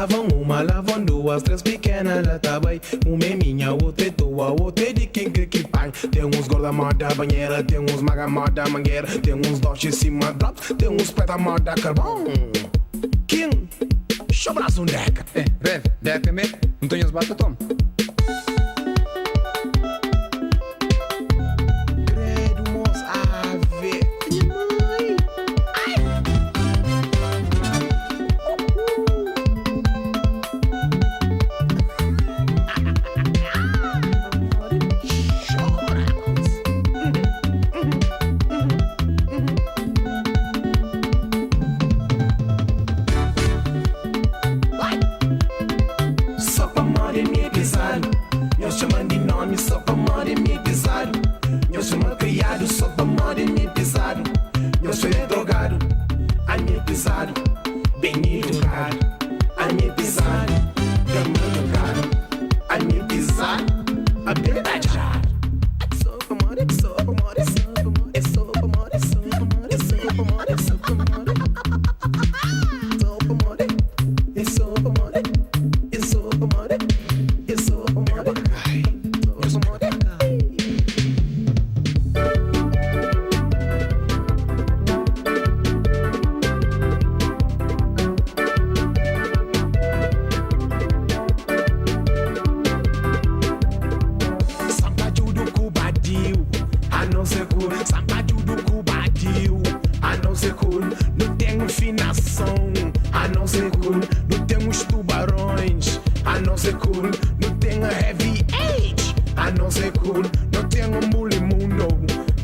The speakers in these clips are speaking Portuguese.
lavam uma, lavam duas, três pequenas, lá tá bem. Uma é minha, outra é tua, outra é de quem quer que pai. Tem uns gorda moda banheira, tem uns maga moda mangueira, tem uns doce em cima drops, tem uns preta moda carvão. King, chobras um deca. Rev, deca mesmo? Não tenho as batas, toma. Credo, moço, ave. Minha mãe. Só pra morrer me pisado. Eu sou mal criado, só pra morrer me pisado. Eu sou drogado, a me pisado. Bem educado, a me pisado. Tamanho caro, a me pisado. A verdade. Só pra morrer, só pra morrer, só pra morrer, só pra morrer, só pra morrer, só pra morrer, só pra morrer. Só pra morrer, e só pra morrer, e só pra morrer, e só pra morrer. Sampadjudu com Badiu, a não ser cool. Sampadjudu com Badiu, a não ser cool. Não tenho finação, a não ser cool. Não tenho os tubarões, a não ser cool. Não tenho heavy age, a não ser cool. Não tenho mulimundo,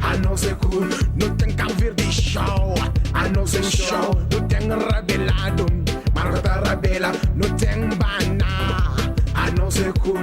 a não ser cool. Não tenho cabo verde show, a não ser show. Não tenho rabelado, marota rabela. Não tenho bana, a não ser cool.